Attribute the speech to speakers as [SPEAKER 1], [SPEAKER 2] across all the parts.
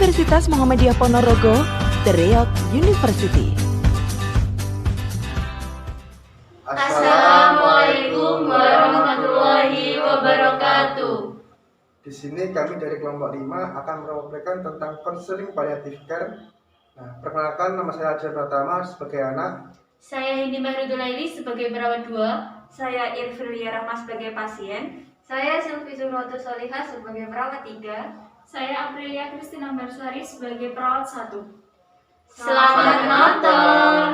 [SPEAKER 1] Universitas Muhammadiyah Ponorogo, The Reok University.
[SPEAKER 2] Assalamualaikum warahmatullahi wabarakatuh.
[SPEAKER 3] Di sini kami dari kelompok 5 akan memaparkan tentang konseling paliatif care. Nah, perkenalkan, nama saya Arjun Pratama sebagai anak.
[SPEAKER 2] Saya Hindi Mahrudulaili sebagai perawat 2.
[SPEAKER 4] Saya Irfilia Rahma sebagai pasien.
[SPEAKER 2] Saya Sylvi Zurnoto Solihah sebagai perawat 3.
[SPEAKER 4] Saya Aprilia Kristina Marsari sebagai perawat 1.
[SPEAKER 2] Selamat nonton.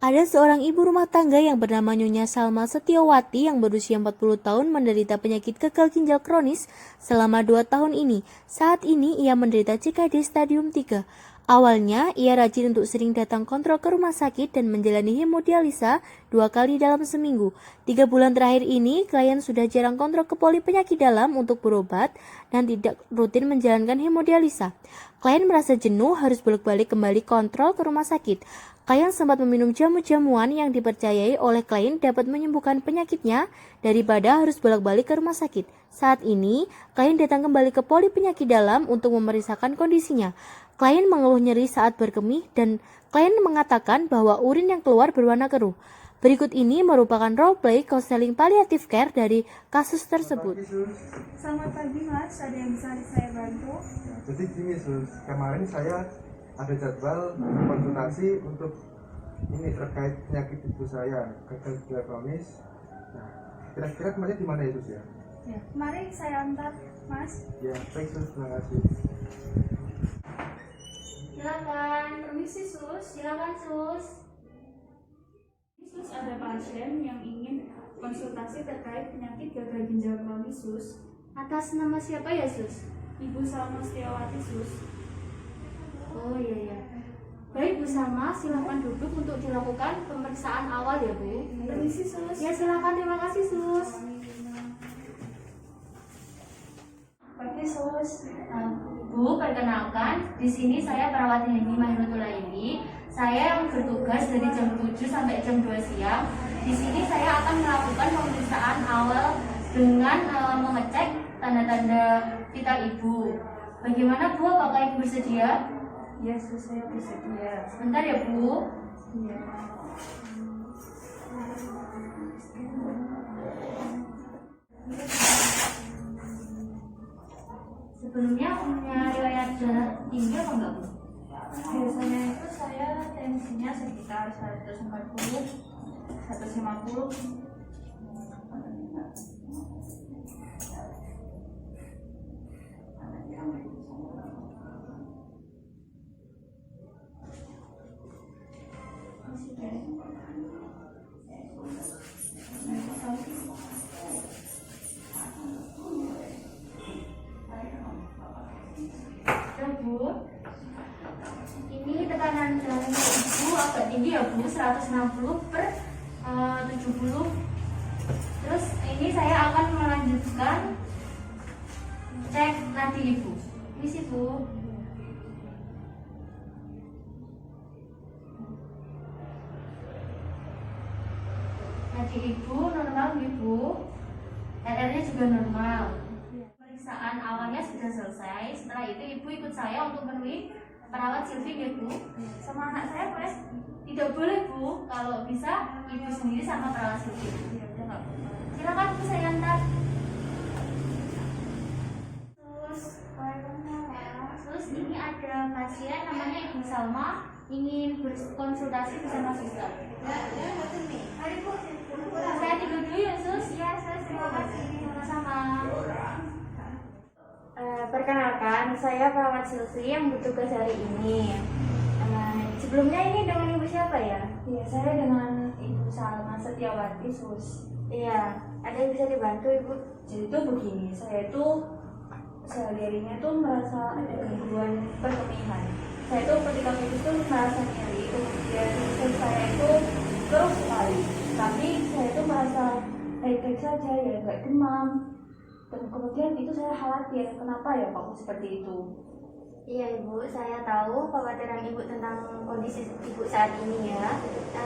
[SPEAKER 5] Ada seorang ibu rumah tangga yang bernama Nyonya Salma Setiawati yang berusia 40 tahun menderita penyakit gagal ginjal kronis selama 2 tahun ini. Saat ini ia menderita CKD stadium 3. Awalnya, ia rajin untuk sering datang kontrol ke rumah sakit dan menjalani hemodialisa 2 kali dalam seminggu. 3 bulan terakhir ini, klien sudah jarang kontrol ke poli penyakit dalam untuk berobat dan tidak rutin menjalankan hemodialisa. Klien merasa jenuh harus bolak-balik kembali kontrol ke rumah sakit. Klien sempat meminum jamu-jamuan yang dipercayai oleh klien dapat menyembuhkan penyakitnya daripada harus bolak-balik ke rumah sakit. Saat ini, klien datang kembali ke poli penyakit dalam untuk memeriksakan kondisinya. Klien mengeluh nyeri saat berkemih dan klien mengatakan bahwa urin yang keluar berwarna keruh. Berikut ini merupakan role-play konseling paliatif care dari kasus tersebut.
[SPEAKER 4] Selamat pagi Mas, ada yang bisa saya bantu?
[SPEAKER 3] Jadi gini Sus, kemarin saya ada jadwal konsultasi untuk ini terkait penyakit ibu saya, gagal ginjal kronis. Nah, kira-kira kemarin di mana ya Sus ya?
[SPEAKER 4] Ya, mari saya antar Mas.
[SPEAKER 3] Ya, baik Sus, terima kasih.
[SPEAKER 2] Silakan.
[SPEAKER 4] Permisi Sus.
[SPEAKER 2] Silakan Sus.
[SPEAKER 4] Sus, ada pasien yang ingin konsultasi terkait penyakit gagal ginjal kronis Sus.
[SPEAKER 2] Atas nama siapa ya Sus?
[SPEAKER 4] Ibu Salma Setiawati Sus.
[SPEAKER 2] Oh iya. Baik Bu Salma, silakan duduk untuk dilakukan pemeriksaan awal ya Bu.
[SPEAKER 4] Permisi Sus.
[SPEAKER 2] Ya silakan, terima kasih Sus.
[SPEAKER 4] Pagi Sus.
[SPEAKER 2] Bu, perkenalkan, di sini saya perawat Hindi Mahrudulaili. Saya yang bertugas dari jam 7 sampai jam 2 siang. Di sini saya akan melakukan pemeriksaan awal dengan mengecek tanda-tanda vital ibu. Bagaimana Bu, apakah ibu bersedia?
[SPEAKER 4] Ya Sus, saya bersedia.
[SPEAKER 2] Sebentar ya Bu.
[SPEAKER 4] Iya.
[SPEAKER 2] Sebelumnya punya riwayat darah tinggi apa enggak Bu?
[SPEAKER 4] Biasanya itu saya tensinya sekitar 140, 150.
[SPEAKER 2] Bu, ini tekanan darah ibu agak tinggi ya Bu, 160 per 70. Terus ini saya akan melanjutkan cek nadi ibu. Ini sih Bu. Nadi ibu normal ibu, RR-nya juga normal. Pemeriksaan awalnya sudah selesai. Setelah itu ibu ikut saya untuk menemui perawat Sylvi ya Bu.
[SPEAKER 4] Sama anak saya boleh?
[SPEAKER 2] Tidak boleh Bu, kalau bisa ibu sendiri sama perawat Sylvi.
[SPEAKER 4] Ya udah nggak apa-apa.
[SPEAKER 2] Silakan Bu, saya antar. Terus ini ada pasien namanya Ibu Salma ingin berkonsultasi bersama suster. Mari Bu, saya tidur dulu ya Sus. Ya Sus, terima kasih. Sama-sama.
[SPEAKER 6] Perkenalkan, saya perawat Sylvi yang bertugas hari ini. Sebelumnya ini dengan ibu siapa ya?
[SPEAKER 4] Iya, saya dengan Ibu Salma Setiawati Sus.
[SPEAKER 6] Iya, ada yang bisa dibantu ibu?
[SPEAKER 4] Jadi itu begini, saya itu sehari-harinya tuh merasa ada gangguan perkemihan. Saya tuh ketika itu tuh merasa nyeri, kemudian kulit saya itu keruh sekali. Tapi saya itu merasa baik-baik saja, ya nggak demam. Dan kemudian itu saya khawatir, kenapa ya kok seperti itu?
[SPEAKER 6] Iya ibu, saya tahu kekhawatiran ibu tentang kondisi ibu saat ini ya.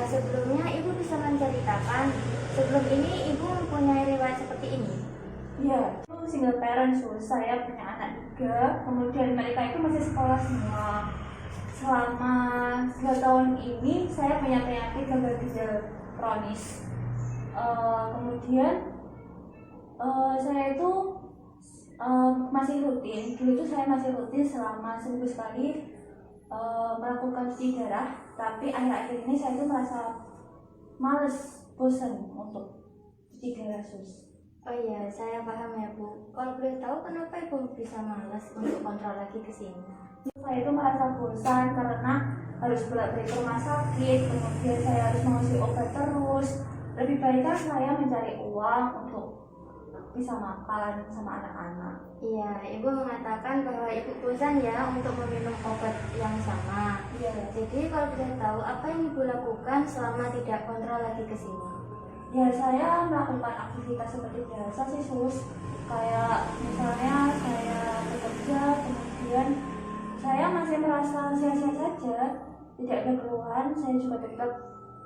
[SPEAKER 6] Sebelumnya ibu bisa menceritakan sebelum ini ibu mempunyai riwayat seperti ini?
[SPEAKER 4] Iya, single parent, sus. Saya punya anak 3, kemudian mereka itu masih sekolah semua. Selama 2 tahun ini saya punya penyakit gagal ginjal kronis. Kemudian saya itu masih rutin. Dulu itu saya masih rutin selama seminggu sekali melakukan cuci darah. Tapi akhir-akhir ini saya itu merasa males, bosan untuk cuci darah, sus.
[SPEAKER 6] Oh iya, saya paham ya Bu. Kalau boleh tahu kenapa Ibu bisa malas untuk kontrol lagi ke sini?
[SPEAKER 4] Saya itu merasa bosan karena harus bolak-balik ke rumah sakit, kemudian saya harus mengisi obat terus. Lebih baik kan saya mencari uang untuk bisa makan sama anak-anak.
[SPEAKER 6] Iya, Ibu mengatakan bahwa Ibu bosan ya untuk meminum obat yang sama.
[SPEAKER 4] Iya.
[SPEAKER 6] Jadi kalau boleh tahu apa yang Ibu lakukan selama tidak kontrol lagi ke sini?
[SPEAKER 4] Ya, saya melakukan aktivitas seperti biasa sih, sus. Kayak misalnya saya bekerja, kemudian saya masih merasa sehat-sehat saja, tidak ada keluhan. Saya juga tetap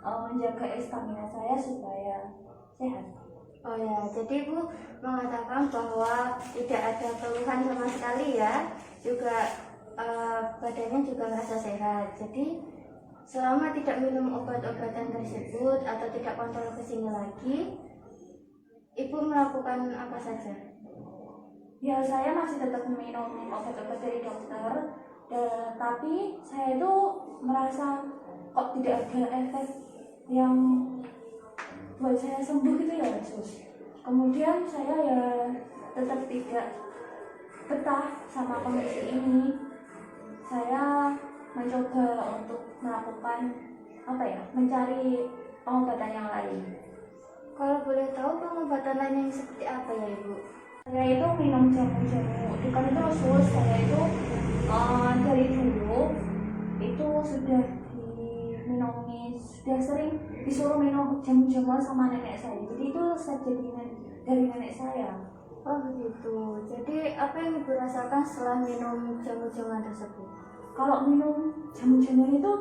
[SPEAKER 4] menjaga stamina saya supaya sehat.
[SPEAKER 6] Oh ya, jadi Ibu mengatakan bahwa tidak ada keluhan sama sekali ya, juga badannya juga merasa sehat. Jadi selama tidak minum obat-obatan tersebut atau tidak kontrol ke sini lagi, Ibu melakukan apa saja?
[SPEAKER 4] Ya, saya masih tetap minum obat-obat dari dokter, tapi saya itu merasa kok tidak ada efek yang buat saya sembuh gitu ya, sus. Kemudian saya ya tetap tidak betah sama kondisi ini. Saya mencoba untuk melakukan mencari pengobatan yang lain.
[SPEAKER 6] Kalau boleh tahu pengobatan lain yang seperti apa ya Ibu?
[SPEAKER 4] Saya itu minum jamu-jamu, bukan itu, sus. Saya itu dari dulu itu sudah sudah sering disuruh minum jamu-jamu sama nenek saya. Jadi itu dari nenek saya.
[SPEAKER 6] Oh begitu. Jadi apa yang Ibu rasakan setelah minum jamu-jamuan tersebut?
[SPEAKER 4] Kalau minum jamu-jamu itu,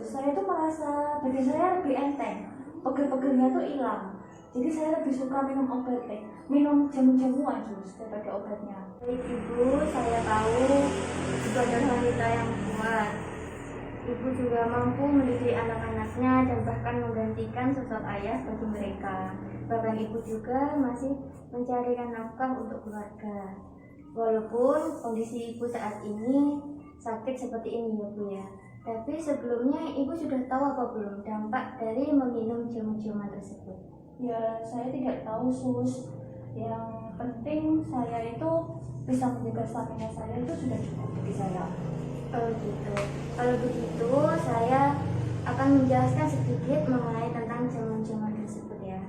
[SPEAKER 4] saya tuh merasa badan saya lebih enteng, pegel-pegelnya tuh hilang. Jadi saya lebih suka minum minum jamu-jamuan, sus, daripada obatnya.
[SPEAKER 6] Baik Ibu, saya tahu Ibu adalah wanita yang kuat. Ibu juga mampu mendidik anak-anaknya dan bahkan menggantikan sosok ayah bagi mereka. Bahkan Ibu juga masih mencarikan nafkah untuk keluarga. Walaupun kondisi Ibu saat ini sakit seperti ini ya Bu ya. Tapi sebelumnya Ibu sudah tahu apa belum dampak dari meminum jamu-jamuan tersebut?
[SPEAKER 4] Ya, saya tidak tahu, sus. Yang penting saya itu bisa menjaga stamina saya, itu sudah cukup bagi saya.
[SPEAKER 6] Oh gitu. Kalau begitu saya akan menjelaskan sedikit mengenai tentang jamuan-jamuan tersebut ya.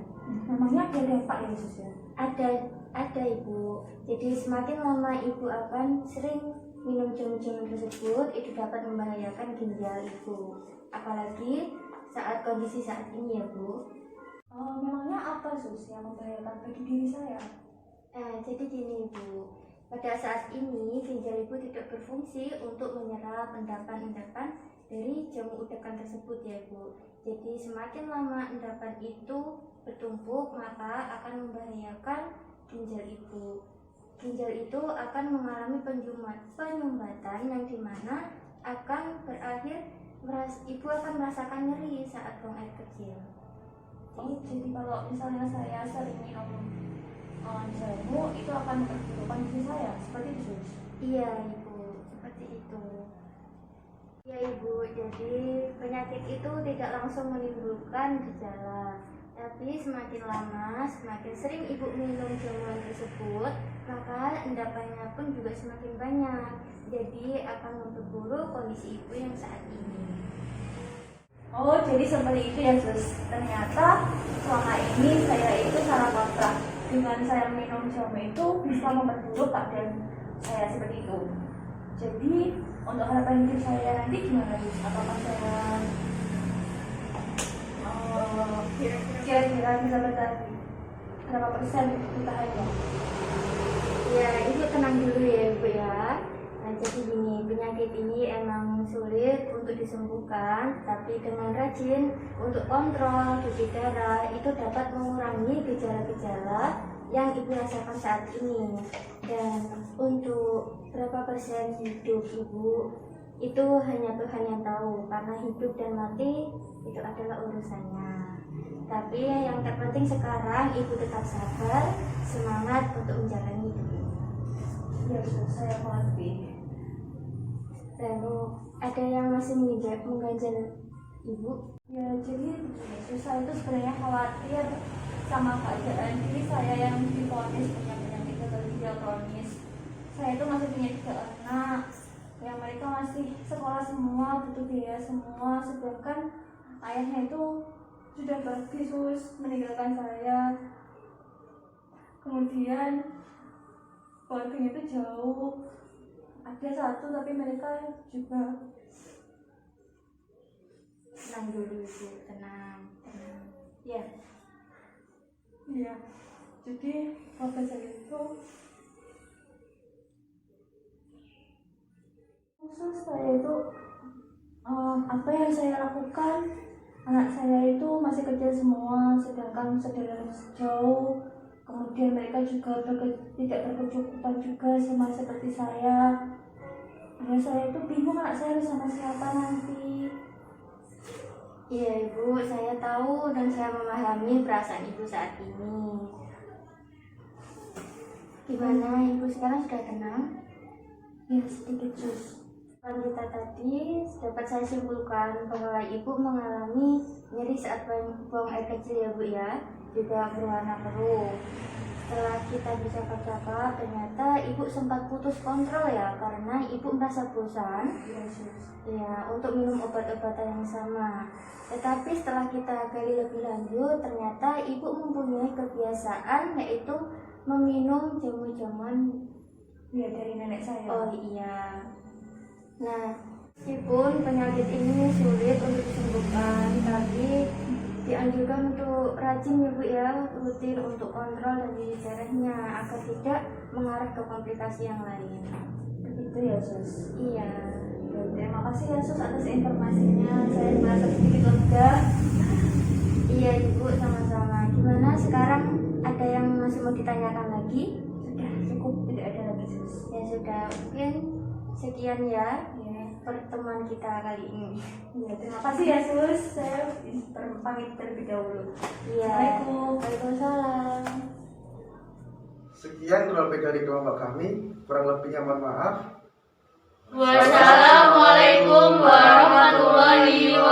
[SPEAKER 4] Memangnya ada dampak ya, sus ya?
[SPEAKER 6] Ada Ibu. Jadi semakin lama Ibu akan sering minum jamu-jamu tersebut, itu dapat membahayakan ginjal Ibu. Apalagi saat kondisi saat ini ya Bu.
[SPEAKER 4] Memangnya apa, sus, yang membahayakan bagi diri saya?
[SPEAKER 6] Jadi gini Ibu, pada saat ini ginjal Ibu tidak berfungsi untuk menyerap endapan-endapan dari jamu udakan tersebut ya Bu. Jadi semakin lama endapan itu bertumpuk, maka akan membahayakan ginjal Ibu. Ginjal itu akan mengalami penyumbatan yang dimana akan berakhir Ibu akan merasakan nyeri saat buang air kecil.
[SPEAKER 4] Jadi kalau misalnya saya sering minum jamu, itu akan memperburuk kondisi saya, seperti itu, sus?
[SPEAKER 6] Iya Ibu, seperti itu. Ya Ibu, jadi penyakit itu tidak langsung menimbulkan gejala, tapi semakin lama, semakin sering Ibu minum jamuan tersebut, maka endapannya pun juga semakin banyak. Jadi akan memperburuk kondisi Ibu yang saat ini.
[SPEAKER 4] Oh, jadi seperti itu ya, sus. Ternyata selama ini saya itu salah kaprah. Dengan saya minum jamu itu bisa memperburuk keadaan saya seperti itu. Jadi untuk harapan hidup saya nanti gimana, sus? Apakah saya kira-kira bisa bertahan berapa persen bertahannya?
[SPEAKER 6] Ya Ibu tenang dulu ya Ibu ya. Nah, jadi gini, penyakit ini emang sulit untuk disembuhkan, tapi dengan rajin untuk kontrol cuci darah itu dapat mengurangi gejala-gejala yang ibu rasakan saat ini. Dan untuk berapa persen hidup ibu itu hanya Tuhan yang tahu, karena hidup dan mati itu adalah urusannya. Tapi yang terpenting sekarang ibu tetap sabar, semangat untuk menjalani hidup ini.
[SPEAKER 4] Ya betul, saya mengerti.
[SPEAKER 6] Lalu ada yang masih mengganjal ibu?
[SPEAKER 4] Ya jadi begini, saya itu sebenarnya khawatir sama keadaan diri saya yang divonis punya penyakit gagal ginjal kronis. Saya itu masih punya 3 anak yang mereka masih sekolah semua, butuh biaya semua, sedangkan ayahnya itu sudah pergi meninggalkan saya. Kemudian keluarganya itu jauh, ada 1 tapi mereka juga.
[SPEAKER 6] Tenang dulu ibu, tenang. Ya.
[SPEAKER 4] Iya, jadi keluarga saya itu khusus saya itu apa yang saya lakukan, anak saya itu masih kecil semua, sedangkan saudara jauh. Kemudian mereka juga tidak berkecukupan juga sama seperti saya. Ya saya itu bingung anak saya harus sama siapa nanti.
[SPEAKER 6] Iya ibu, saya tahu dan saya memahami perasaan ibu saat ini. Gimana ibu sekarang sudah tenang?
[SPEAKER 4] Ya sedikit sus.
[SPEAKER 6] Kita tadi dapat saya simpulkan bahwa ibu mengalami nyeri saat buang air kecil ya bu ya, juga berwarna keruh. Setelah kita bercakap-cakap, ternyata ibu sempat putus kontrol ya, karena ibu merasa bosan ya untuk minum obat-obatan yang sama. Tetapi setelah kita gali lebih lanjut, ternyata ibu mempunyai kebiasaan yaitu meminum jamu-jamuan
[SPEAKER 4] Ya dari nenek saya.
[SPEAKER 6] Oh iya. Nah, meskipun penyakit ini sulit untuk disembuhkan, tapi dianjurkan untuk rajin ya bu ya, rutin untuk kontrol dan cuci darahnya agar tidak mengarah ke komplikasi yang lain.
[SPEAKER 4] Begitu ya sus.
[SPEAKER 6] Iya.
[SPEAKER 4] Ya, terima kasih ya sus atas informasinya. Saya merasa sedikit lega.
[SPEAKER 6] Iya ibu, sama-sama. Gimana sekarang, ada yang masih mau ditanyakan lagi?
[SPEAKER 4] Sudah cukup, tidak ada lagi sus.
[SPEAKER 6] Ya sudah, mungkin sekian ya
[SPEAKER 4] Ya.
[SPEAKER 6] pertemuan kita kali ini.
[SPEAKER 4] Ya, terima kasih ya sus. Saya pamit terlebih dahulu.
[SPEAKER 6] Iya.
[SPEAKER 4] Assalamualaikum.
[SPEAKER 6] Waalaikumsalam.
[SPEAKER 3] Sekian lebih dari kelompok kami, kurang lebihnya mohon maaf.
[SPEAKER 2] Wassalamualaikum warahmatullahi wabarakatuh.